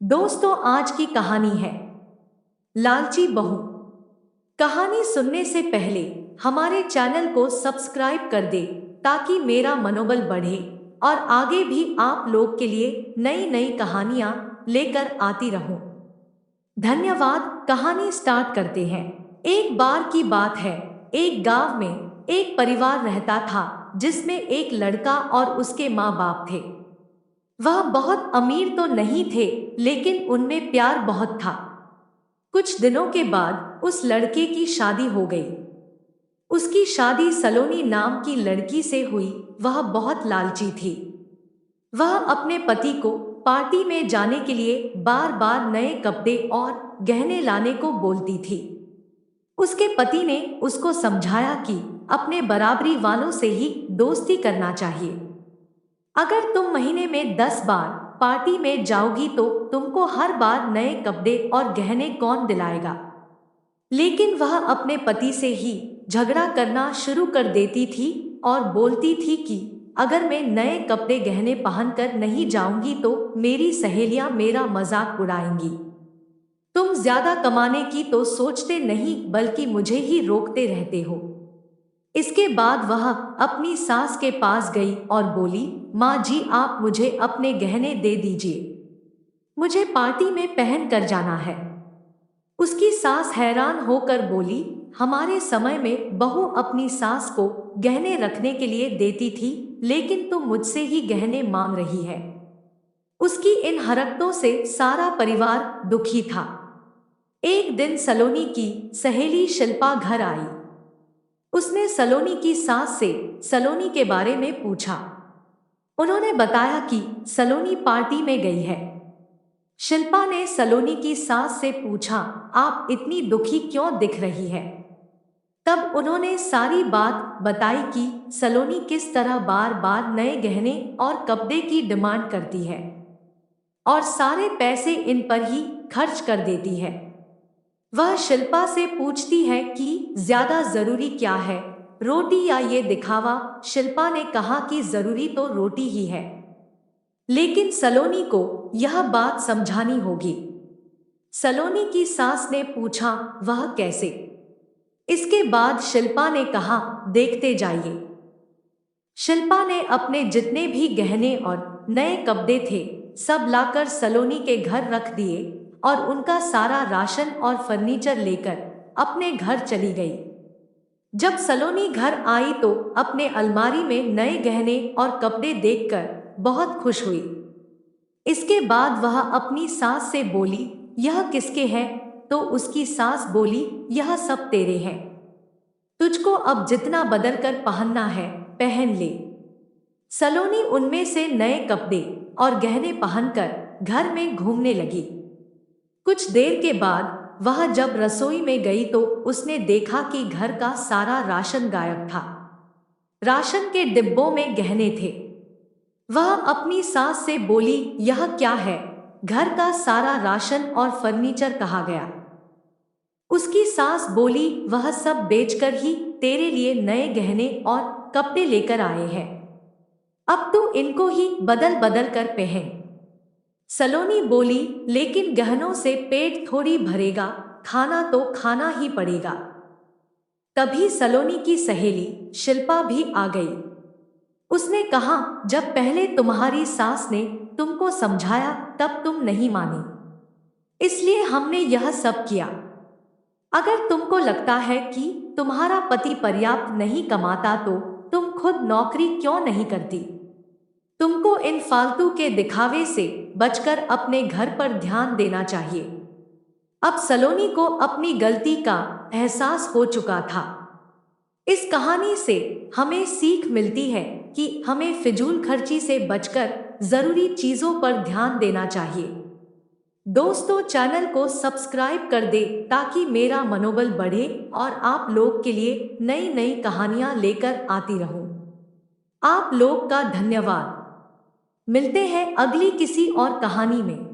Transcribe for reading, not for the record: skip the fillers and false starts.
दोस्तों, आज की कहानी है लालची बहू। कहानी सुनने से पहले हमारे चैनल को सब्सक्राइब कर दे ताकि मेरा मनोबल बढ़े और आगे भी आप लोग के लिए नई नई कहानियां लेकर आती रहूं। धन्यवाद। कहानी स्टार्ट करते हैं। एक बार की बात है। एक गांव में एक परिवार रहता था जिसमें एक लड़का और उसके माँ बाप थे। वह बहुत अमीर तो नहीं थे, लेकिन उनमें प्यार बहुत था। कुछ दिनों के बाद उस लड़के की शादी हो गई। उसकी शादी सलोनी नाम की लड़की से हुई। वह बहुत लालची थी। वह अपने पति को पार्टी में जाने के लिए बार बार नए कपड़े और गहने लाने को बोलती थी। उसके पति ने उसको समझाया कि अपने बराबरी वालों से ही दोस्ती करना चाहिए। अगर तुम महीने में 10 बार पार्टी में जाओगी तो तुमको हर बार नए कपड़े और गहने कौन दिलाएगा। लेकिन वह अपने पति से ही झगड़ा करना शुरू कर देती थी और बोलती थी कि अगर मैं नए कपड़े गहने पहनकर नहीं जाऊंगी तो मेरी सहेलियां मेरा मजाक उड़ाएंगी। तुम ज्यादा कमाने की तो सोचते नहीं बल्कि मुझे ही रोकते रहते हो। इसके बाद वह अपनी सास के पास गई और बोली, माँ जी, आप मुझे अपने गहने दे दीजिए, मुझे पार्टी में पहन कर जाना है। उसकी सास हैरान होकर बोली, हमारे समय में बहू अपनी सास को गहने रखने के लिए देती थी, लेकिन तुम मुझसे ही गहने मांग रही है। उसकी इन हरकतों से सारा परिवार दुखी था। एक दिन सलोनी की सहेली शिल्पा घर आई। उसने सलोनी की सास से सलोनी के बारे में पूछा। उन्होंने बताया कि सलोनी पार्टी में गई है। शिल्पा ने सलोनी की सास से पूछा, आप इतनी दुखी क्यों दिख रही है। तब उन्होंने सारी बात बताई कि सलोनी किस तरह बार बार नए गहने और कपड़े की डिमांड करती है और सारे पैसे इन पर ही खर्च कर देती है। वह शिल्पा से पूछती है कि ज्यादा जरूरी क्या है, रोटी या ये दिखावा। शिल्पा ने कहा कि जरूरी तो रोटी ही है, लेकिन सलोनी को यह बात समझानी होगी। सलोनी की सास ने पूछा, वह कैसे। इसके बाद शिल्पा ने कहा, देखते जाइए। शिल्पा ने अपने जितने भी गहने और नए कपड़े थे सब लाकर सलोनी के घर रख दिए और उनका सारा राशन और फर्नीचर लेकर अपने घर चली गई। जब सलोनी घर आई तो अपने अलमारी में नए गहने और कपड़े देखकर बहुत खुश हुई। इसके बाद वह अपनी सास से बोली, यह किसके हैं। तो उसकी सास बोली, यह सब तेरे हैं, तुझको अब जितना बदल कर पहनना है पहन ले। सलोनी उनमें से नए कपड़े और गहने पहनकर घर में घूमने लगी। कुछ देर के बाद वह जब रसोई में गई तो उसने देखा कि घर का सारा राशन गायब था। राशन के डिब्बों में गहने थे। वह अपनी सास से बोली, यह क्या है, घर का सारा राशन और फर्नीचर कहाँ गया। उसकी सास बोली, वह सब बेचकर ही तेरे लिए नए गहने और कपड़े लेकर आए हैं, अब तू इनको ही बदल बदल कर पहन। सलोनी बोली, लेकिन गहनों से पेट थोड़ी भरेगा, खाना तो खाना ही पड़ेगा। तभी सलोनी की सहेली शिल्पा भी आ गई। उसने कहा, जब पहले तुम्हारी सास ने तुमको समझाया तब तुम नहीं मानी, इसलिए हमने यह सब किया। अगर तुमको लगता है कि तुम्हारा पति पर्याप्त नहीं कमाता तो तुम खुद नौकरी क्यों नहीं करती। तुमको इन फालतू के दिखावे से बचकर अपने घर पर ध्यान देना चाहिए। अब सलोनी को अपनी गलती का एहसास हो चुका था। इस कहानी से हमें सीख मिलती है कि हमें फिजूल खर्ची से बचकर जरूरी चीजों पर ध्यान देना चाहिए। दोस्तों, चैनल को सब्सक्राइब कर दे ताकि मेरा मनोबल बढ़े और आप लोग के लिए नई नई कहानियां लेकर आती रहूं। आप लोग का धन्यवाद। मिलते हैं अगली किसी और कहानी में।